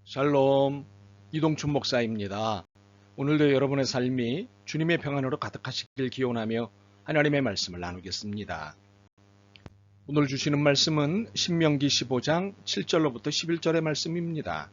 샬롬, 이동춘 목사입니다. 오늘도 여러분의 삶이 주님의 평안으로 가득하시길 기원하며 하나님의 말씀을 나누겠습니다. 오늘 주시는 말씀은 신명기 15장 7절로부터 11절의 말씀입니다.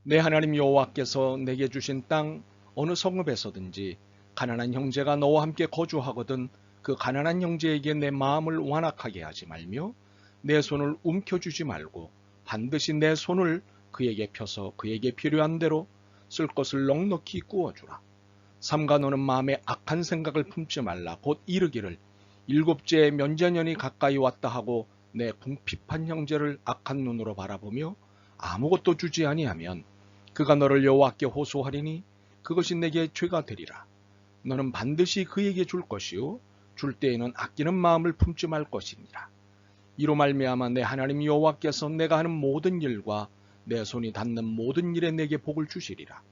내 하나님 여호와께서 내게 주신 땅 어느 성읍에서든지 가난한 형제가 너와 함께 거주하거든 그 가난한 형제에게 내 마음을 완악하게 하지 말며 내 손을 움켜쥐지 말고 반드시 내 손을 그에게 펴서 그에게 필요한 대로 쓸 것을 넉넉히 구워주라. 삼가 너는 마음에 악한 생각을 품지 말라. 곧 이르기를 일곱째의 면제년이 가까이 왔다 하고 내 궁핍한 형제를 악한 눈으로 바라보며 아무것도 주지 아니하면 그가 너를 여호와께 호소하리니 그것이 내게 죄가 되리라. 너는 반드시 그에게 줄 것이요 줄 때에는 아끼는 마음을 품지 말 것이니라. 이로 말미암아 내 하나님 여호와께서 내가 하는 모든 일과 내 손이 닿는 모든 일에 내게 복을 주시리라.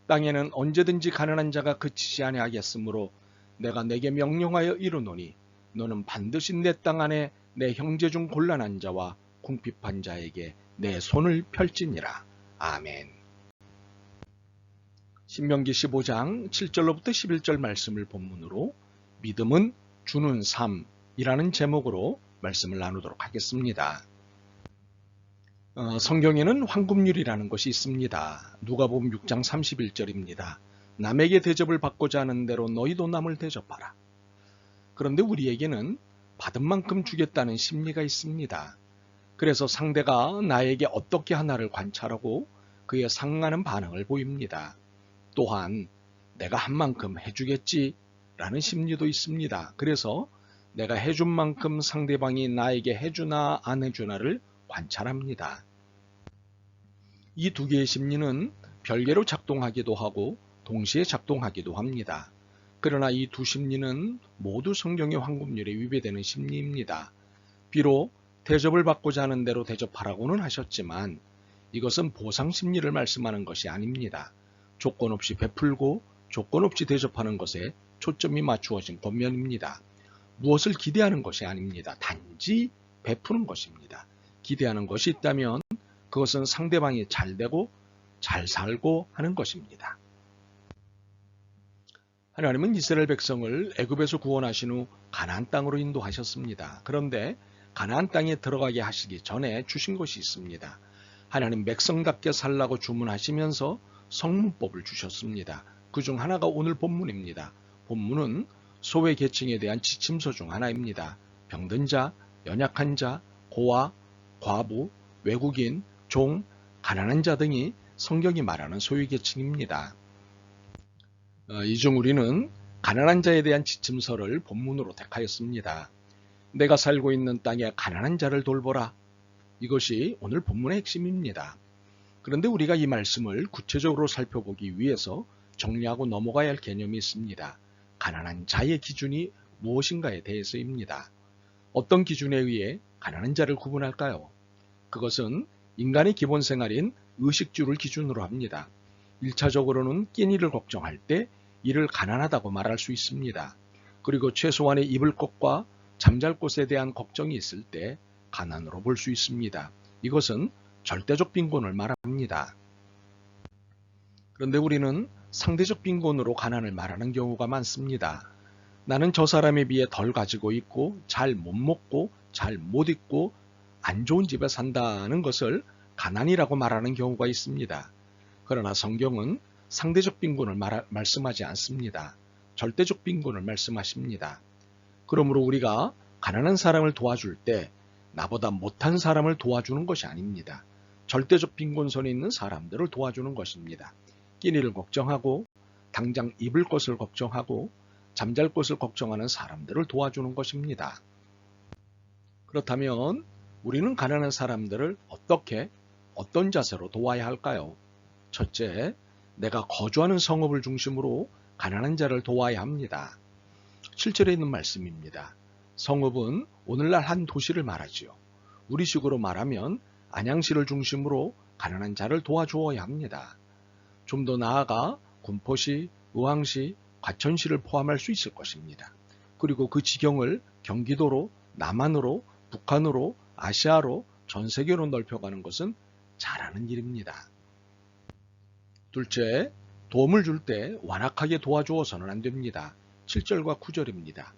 땅에는 언제든지 가난한 자가 그치지 아니하겠으므로 내가 내게 명령하여 이르노니 너는 반드시 내 땅 안에 내 형제 중 곤란한 자와 궁핍한 자에게 내 손을 펼지니라. 아멘. 신명기 15장 7절로부터 11절 말씀을 본문으로 믿음은 주는 삶이라는 제목으로 말씀을 나누도록 하겠습니다. 성경에는 황금률이라는 것이 있습니다. 누가복음 6장 31절입니다. 남에게 대접을 받고자 하는 대로 너희도 남을 대접하라. 그런데 우리에게는 받은 만큼 주겠다는 심리가 있습니다. 그래서 상대가 나에게 어떻게 하나를 관찰하고 그에 상응하는 반응을 보입니다. 또한 내가 한 만큼 해주겠지라는 심리도 있습니다. 그래서 내가 해준 만큼 상대방이 나에게 해주나 안 해주나를 관찰합니다. 이 두 개의 심리는 별개로 작동하기도 하고 동시에 작동하기도 합니다. 그러나 이 두 심리는 모두 성경의 황금률에 위배되는 심리입니다. 비록 대접을 받고자 하는 대로 대접하라고는 하셨지만 이것은 보상 심리를 말씀하는 것이 아닙니다. 조건 없이 베풀고 조건 없이 대접하는 것에 초점이 맞추어진 권면입니다. 무엇을 기대하는 것이 아닙니다. 단지 베푸는 것입니다. 기대하는 것이 있다면 그것은 상대방이 잘 되고 잘 살고 하는 것입니다. 하나님은 이스라엘 백성을 애굽에서 구원하신 후 가나안 땅으로 인도하셨습니다. 그런데 가나안 땅에 들어가게 하시기 전에 주신 것이 있습니다. 하나님 백성답게 살라고 주문하시면서 성문법을 주셨습니다. 그중 하나가 오늘 본문입니다. 본문은 소외 계층에 대한 지침서 중 하나입니다. 병든 자, 연약한 자, 고아, 과부, 외국인, 종, 가난한 자 등이 성경이 말하는 소외 계층입니다. 이 중 우리는 가난한 자에 대한 지침서를 본문으로 택하였습니다. 내가 살고 있는 땅에 가난한 자를 돌보라. 이것이 오늘 본문의 핵심입니다. 그런데 우리가 이 말씀을 구체적으로 살펴보기 위해서 정리하고 넘어가야 할 개념이 있습니다. 가난한 자의 기준이 무엇인가에 대해서입니다. 어떤 기준에 의해 가난한 자를 구분할까요? 그것은 인간의 기본 생활인 의식주를 기준으로 합니다. 1차적으로는 끼니를 걱정할 때 이를 가난하다고 말할 수 있습니다. 그리고 최소한의 입을 것과 잠잘 곳에 대한 걱정이 있을 때 가난으로 볼 수 있습니다. 이것은 절대적 빈곤을 말합니다. 그런데 우리는 상대적 빈곤으로 가난을 말하는 경우가 많습니다. 나는 저 사람에 비해 덜 가지고 있고 잘 못 먹고 잘 못 입고 안 좋은 집에 산다는 것을 가난이라고 말하는 경우가 있습니다. 그러나 성경은 상대적 빈곤을 말씀하지 않습니다. 절대적 빈곤을 말씀하십니다. 그러므로 우리가 가난한 사람을 도와줄 때 나보다 못한 사람을 도와주는 것이 아닙니다. 절대적 빈곤선에 있는 사람들을 도와주는 것입니다. 끼니를 걱정하고 당장 입을 것을 걱정하고 잠잘 곳을 걱정하는 사람들을 도와주는 것입니다. 그렇다면 우리는 가난한 사람들을 어떤 자세로 도와야 할까요? 첫째, 내가 거주하는 성읍을 중심으로 가난한 자를 도와야 합니다. 7절에 있는 말씀입니다. 성읍은 오늘날 한 도시를 말하지요. 우리식으로 말하면 안양시를 중심으로 가난한 자를 도와주어야 합니다. 좀 더 나아가 군포시, 의왕시, 과천시를 포함할 수 있을 것입니다. 그리고 그 지경을 경기도로, 남한으로, 북한으로, 아시아로, 전 세계로 넓혀가는 것은 잘하는 일입니다. 둘째, 도움을 줄 때 완악하게 도와주어서는 안 됩니다. 7절과 9절입니다.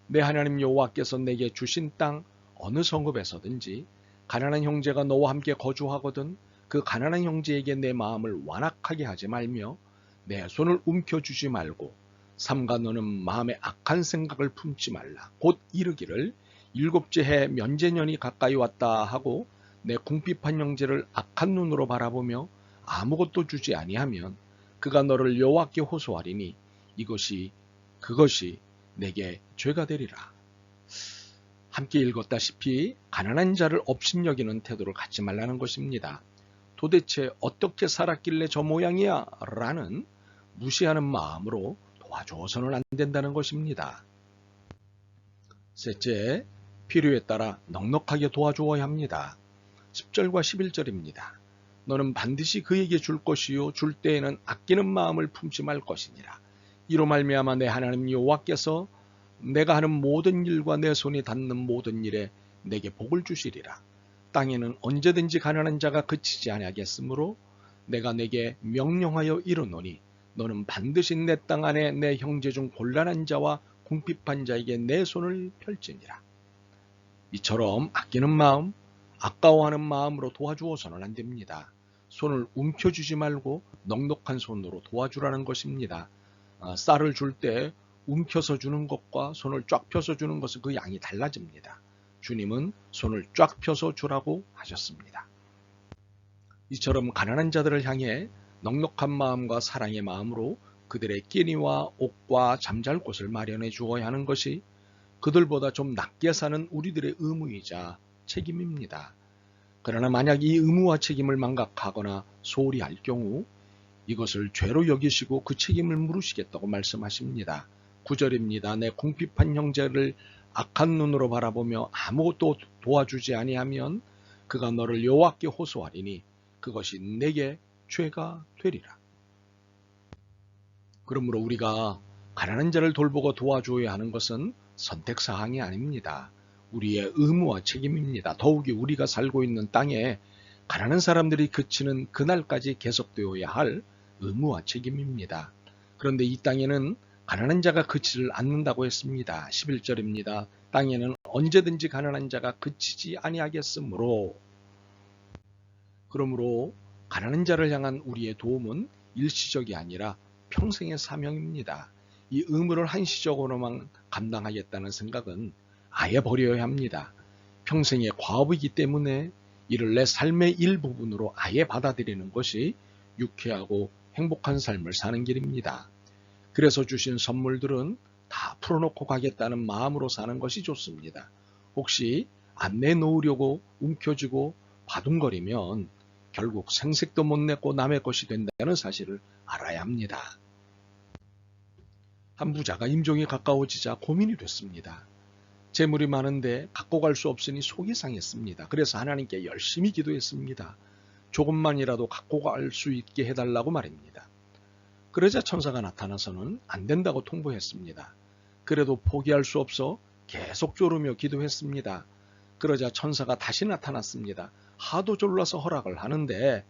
내 하나님 여호와께서 내게 주신 땅 어느 성읍에서든지 가난한 형제가 너와 함께 거주하거든 그 가난한 형제에게 내 마음을 완악하게 하지 말며 내 손을 움켜주지 말고 삼가 너는 마음에 악한 생각을 품지 말라. 곧 이르기를 일곱째 해 면제년이 가까이 왔다 하고 내 궁핍한 형제를 악한 눈으로 바라보며 아무것도 주지 아니하면 그가 너를 여호와께 호소하리니 그것이 내게 죄가 되리라. 함께 읽었다시피 가난한 자를 업신여기는 태도를 갖지 말라는 것입니다. 도대체 어떻게 살았길래 저 모양이야? 라는 무시하는 마음으로 도와줘서는 안 된다는 것입니다. 셋째, 필요에 따라 넉넉하게 도와주어야 합니다. 10절과 11절입니다. 너는 반드시 그에게 줄 것이요 줄 때에는 아끼는 마음을 품지 말 것이니라. 이로 말미암아 내 하나님 여호와께서 내가 하는 모든 일과 내 손이 닿는 모든 일에 내게 복을 주시리라. 땅에는 언제든지 가난한 자가 그치지 아니하겠으므로 내가 내게 명령하여 이르노니 너는 반드시 내 땅 안에 내 형제 중 곤란한 자와 궁핍한 자에게 내 손을 펼지니라. 이처럼 아끼는 마음, 아까워하는 마음으로 도와주어서는 안 됩니다. 손을 움켜쥐지 말고 넉넉한 손으로 도와주라는 것입니다. 쌀을 줄 때 움켜서 주는 것과 손을 쫙 펴서 주는 것은 그 양이 달라집니다. 주님은 손을 쫙 펴서 주라고 하셨습니다. 이처럼 가난한 자들을 향해 넉넉한 마음과 사랑의 마음으로 그들의 끼니와 옷과 잠잘 곳을 마련해 주어야 하는 것이 그들보다 좀 낮게 사는 우리들의 의무이자 책임입니다. 그러나 만약 이 의무와 책임을 망각하거나 소홀히 할 경우 이것을 죄로 여기시고 그 책임을 물으시겠다고 말씀하십니다. 9절입니다. 내 궁핍한 형제를 악한 눈으로 바라보며 아무것도 도와주지 아니하면 그가 너를 여호와께 호소하리니 그것이 내게 죄가 되리라. 그러므로 우리가 가난한 자를 돌보고 도와줘야 하는 것은 선택사항이 아닙니다. 우리의 의무와 책임입니다. 더욱이 우리가 살고 있는 땅에 가난한 사람들이 그치는 그날까지 계속되어야 할 의무와 책임입니다. 그런데 이 땅에는 가난한 자가 그치를 않는다고 했습니다. 11절입니다. 땅에는 언제든지 가난한 자가 그치지 아니하겠으므로 그러므로 가난한 자를 향한 우리의 도움은 일시적이 아니라 평생의 사명입니다. 이 의무를 한시적으로만 감당하겠다는 생각은 아예 버려야 합니다. 평생의 과업이기 때문에 이를 내 삶의 일부분으로 아예 받아들이는 것이 유쾌하고 행복한 삶을 사는 길입니다. 그래서 주신 선물들은 다 풀어놓고 가겠다는 마음으로 사는 것이 좋습니다. 혹시 안 내놓으려고 움켜쥐고 바둥거리면 결국 생색도 못 내고 남의 것이 된다는 사실을 알아야 합니다. 한 부자가 임종이 가까워지자 고민이 됐습니다. 재물이 많은데 갖고 갈 수 없으니 속이 상했습니다. 그래서 하나님께 열심히 기도했습니다. 조금만이라도 갖고 갈 수 있게 해달라고 말입니다. 그러자 천사가 나타나서는 안 된다고 통보했습니다. 그래도 포기할 수 없어 계속 졸으며 기도했습니다. 그러자 천사가 다시 나타났습니다. 하도 졸라서 허락을 하는데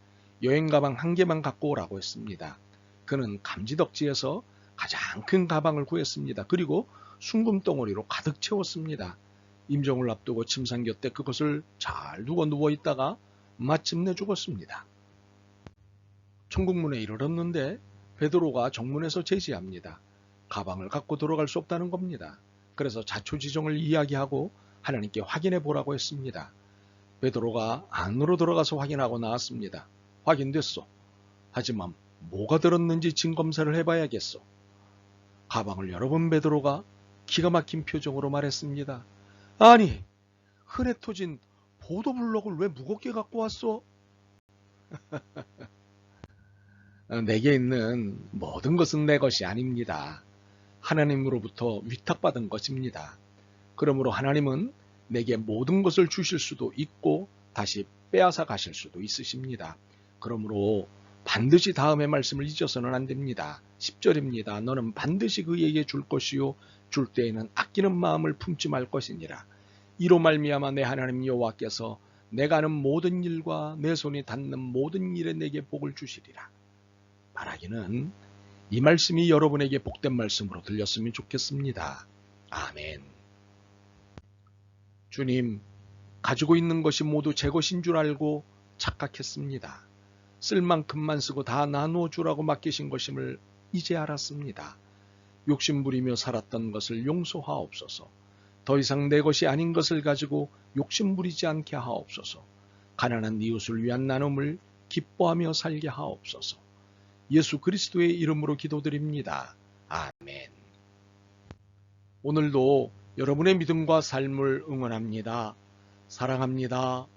여행 가방 한 개만 갖고 오라고 했습니다. 그는 감지덕지에서 가장 큰 가방을 구했습니다. 그리고 순금덩어리로 가득 채웠습니다. 임종을 앞두고 침상 곁에 그것을 잘 두고 누워있다가 마침내 죽었습니다. 천국문에 이르렀는데 베드로가 정문에서 제지합니다. 가방을 갖고 들어갈 수 없다는 겁니다. 그래서 자초지종을 이야기하고 하나님께 확인해 보라고 했습니다. 베드로가 안으로 들어가서 확인하고 나왔습니다. 확인됐어. 하지만 뭐가 들었는지 진검사를 해봐야겠어. 가방을 열어본 베드로가 기가 막힌 표정으로 말했습니다. 아니, 흔해 터진 보도블록을 왜 무겁게 갖고 왔어? 내게 있는 모든 것은 내 것이 아닙니다. 하나님으로부터 위탁받은 것입니다. 그러므로 하나님은 내게 모든 것을 주실 수도 있고 다시 빼앗아 가실 수도 있으십니다. 그러므로 반드시 다음의 말씀을 잊어서는 안 됩니다. 10절입니다. 너는 반드시 그에게 줄 것이요 줄 때에는 아끼는 마음을 품지 말 것이니라. 이로 말미암아 내 하나님 여호와께서 내가 하는 모든 일과 내 손이 닿는 모든 일에 내게 복을 주시리라. 말하기는 이 말씀이 여러분에게 복된 말씀으로 들렸으면 좋겠습니다. 아멘. 주님, 가지고 있는 것이 모두 제 것인 줄 알고 착각했습니다. 쓸 만큼만 쓰고 다 나누어 주라고 맡기신 것임을 이제 알았습니다. 욕심부리며 살았던 것을 용서하옵소서. 더 이상 내 것이 아닌 것을 가지고 욕심부리지 않게 하옵소서. 가난한 이웃을 위한 나눔을 기뻐하며 살게 하옵소서. 예수 그리스도의 이름으로 기도드립니다. 아멘. 오늘도 여러분의 믿음과 삶을 응원합니다. 사랑합니다.